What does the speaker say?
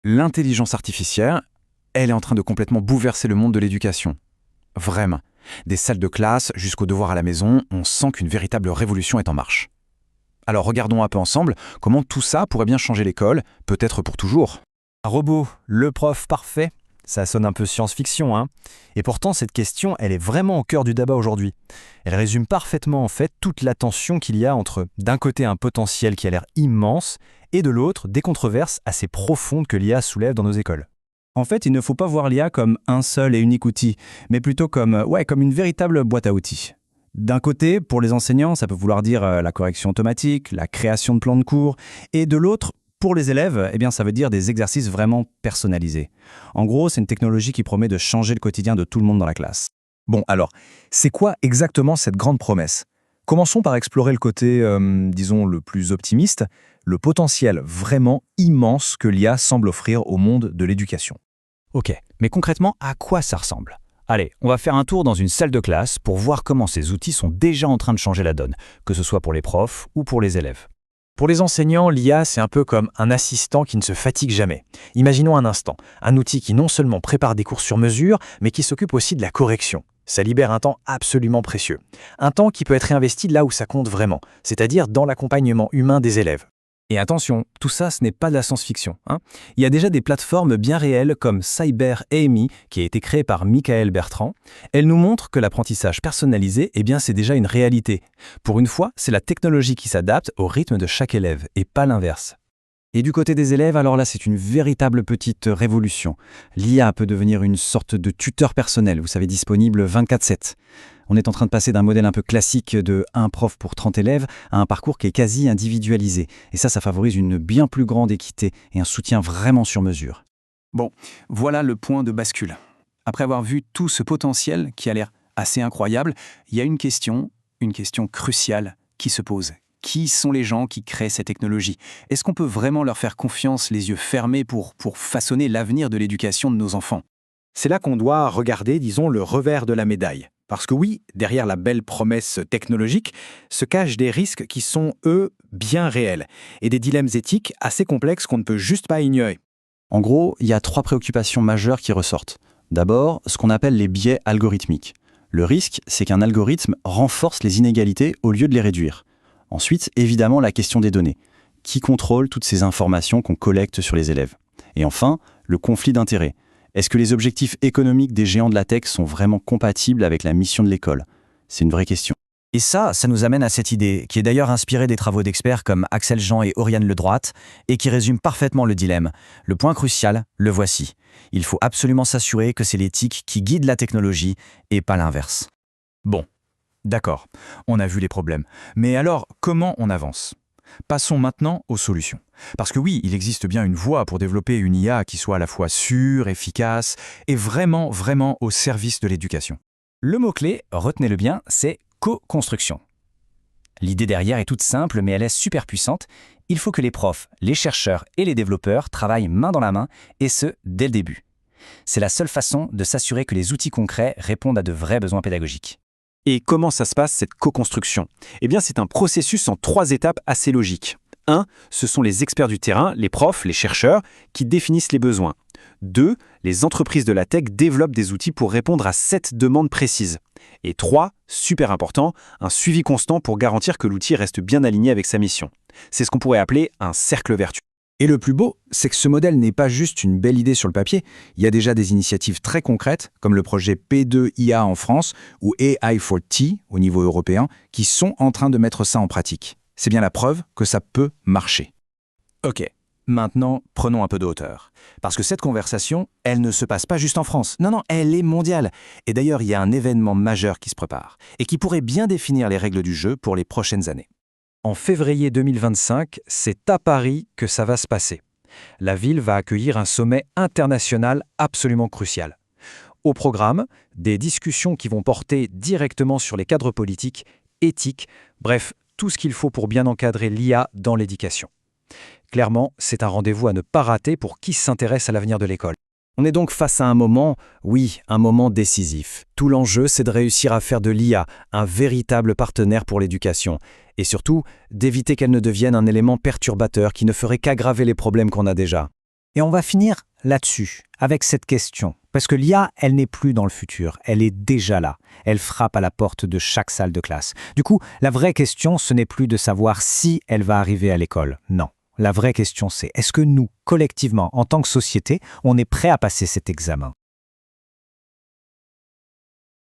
L'intelligence artificielle, elle est en train de complètement bouleverser le monde de l'éducation. Vraiment. Des salles de classe jusqu'aux devoirs à la maison, on sent qu'une véritable révolution est en marche. Alors regardons un peu ensemble comment tout ça pourrait bien changer l'école, peut-être pour toujours. Un robot, le prof parfait? Ça sonne un peu science-fiction, hein? Et pourtant, cette question, elle est vraiment au cœur du débat aujourd'hui. Elle résume parfaitement en fait toute la tension qu'il y a entre, d'un côté, un potentiel qui a l'air immense, et de l'autre, des controverses assez profondes que l'IA soulève dans nos écoles. En fait, il ne faut pas voir l'IA comme un seul et unique outil, mais plutôt comme une véritable boîte à outils. D'un côté, pour les enseignants, ça peut vouloir dire la correction automatique, la création de plans de cours, et de l'autre, pour les élèves, ça veut dire des exercices vraiment personnalisés. En gros, c'est une technologie qui promet de changer le quotidien de tout le monde dans la classe. Bon, alors, c'est quoi exactement cette grande promesse? Commençons par explorer le côté, disons, le plus optimiste, le potentiel vraiment immense que l'IA semble offrir au monde de l'éducation. Ok, mais concrètement, à quoi ça ressemble? Allez, on va faire un tour dans une salle de classe pour voir comment ces outils sont déjà en train de changer la donne, que ce soit pour les profs ou pour les élèves. Pour les enseignants, l'IA, c'est un peu comme un assistant qui ne se fatigue jamais. Imaginons un instant, un outil qui non seulement prépare des cours sur mesure, mais qui s'occupe aussi de la correction. Ça libère un temps absolument précieux. Un temps qui peut être réinvesti là où ça compte vraiment, c'est-à-dire dans l'accompagnement humain des élèves. Et attention, tout ça, ce n'est pas de la science-fiction, hein. Il y a déjà des plateformes bien réelles comme Cyber Amy, qui a été créée par Michael Bertrand. Elle nous montre que l'apprentissage personnalisé, c'est déjà une réalité. Pour une fois, c'est la technologie qui s'adapte au rythme de chaque élève, et pas l'inverse. Et du côté des élèves, alors là, c'est une véritable petite révolution. L'IA peut devenir une sorte de tuteur personnel, vous savez, disponible 24/7. On est en train de passer d'un modèle un peu classique de un prof pour 30 élèves à un parcours qui est quasi individualisé. Et ça favorise une bien plus grande équité et un soutien vraiment sur mesure. Bon, voilà le point de bascule. Après avoir vu tout ce potentiel qui a l'air assez incroyable, il y a une question cruciale qui se pose. Qui sont les gens qui créent ces technologies? Est-ce qu'on peut vraiment leur faire confiance les yeux fermés pour façonner l'avenir de l'éducation de nos enfants? C'est là qu'on doit regarder, disons, le revers de la médaille. Parce que oui, derrière la belle promesse technologique, se cachent des risques qui sont, eux, bien réels, et des dilemmes éthiques assez complexes qu'on ne peut juste pas ignorer. En gros, il y a 3 préoccupations majeures qui ressortent. D'abord, ce qu'on appelle les biais algorithmiques. Le risque, c'est qu'un algorithme renforce les inégalités au lieu de les réduire. Ensuite, évidemment, la question des données. Qui contrôle toutes ces informations qu'on collecte sur les élèves? Et enfin, le conflit d'intérêts. Est-ce que les objectifs économiques des géants de la tech sont vraiment compatibles avec la mission de l'école? C'est une vraie question. Et ça nous amène à cette idée, qui est d'ailleurs inspirée des travaux d'experts comme Axel Jean et Oriane Ledroite, et qui résume parfaitement le dilemme. Le point crucial, le voici. Il faut absolument s'assurer que c'est l'éthique qui guide la technologie, et pas l'inverse. Bon, d'accord, on a vu les problèmes. Mais alors, comment on avance? Passons maintenant aux solutions. Parce que oui, il existe bien une voie pour développer une IA qui soit à la fois sûre, efficace et vraiment au service de l'éducation. Le mot-clé, retenez-le bien, c'est co-construction. L'idée derrière est toute simple, mais elle est super puissante. Il faut que les profs, les chercheurs et les développeurs travaillent main dans la main, et ce, dès le début. C'est la seule façon de s'assurer que les outils concrets répondent à de vrais besoins pédagogiques. Et comment ça se passe, cette co-construction? C'est un processus en 3 étapes assez logiques. 1. Ce sont les experts du terrain, les profs, les chercheurs, qui définissent les besoins. 2. Les entreprises de la tech développent des outils pour répondre à cette demande précise. Et 3. Super important, un suivi constant pour garantir que l'outil reste bien aligné avec sa mission. C'est ce qu'on pourrait appeler un cercle vertueux. Et le plus beau, c'est que ce modèle n'est pas juste une belle idée sur le papier. Il y a déjà des initiatives très concrètes, comme le projet P2IA en France ou AI4T au niveau européen, qui sont en train de mettre ça en pratique. C'est bien la preuve que ça peut marcher. Ok, maintenant, prenons un peu de hauteur. Parce que cette conversation, elle ne se passe pas juste en France. Non, elle est mondiale. Et d'ailleurs, il y a un événement majeur qui se prépare et qui pourrait bien définir les règles du jeu pour les prochaines années. En février 2025, c'est à Paris que ça va se passer. La ville va accueillir un sommet international absolument crucial. Au programme, des discussions qui vont porter directement sur les cadres politiques, éthiques, bref, tout ce qu'il faut pour bien encadrer l'IA dans l'éducation. Clairement, c'est un rendez-vous à ne pas rater pour qui s'intéresse à l'avenir de l'école. On est donc face à un moment, un moment décisif. Tout l'enjeu, c'est de réussir à faire de l'IA un véritable partenaire pour l'éducation. Et surtout, d'éviter qu'elle ne devienne un élément perturbateur qui ne ferait qu'aggraver les problèmes qu'on a déjà. Et on va finir là-dessus, avec cette question. Parce que l'IA, elle n'est plus dans le futur, elle est déjà là. Elle frappe à la porte de chaque salle de classe. Du coup, la vraie question, ce n'est plus de savoir si elle va arriver à l'école. Non. La vraie question, c'est est-ce que nous, collectivement, en tant que société, on est prêt à passer cet examen ?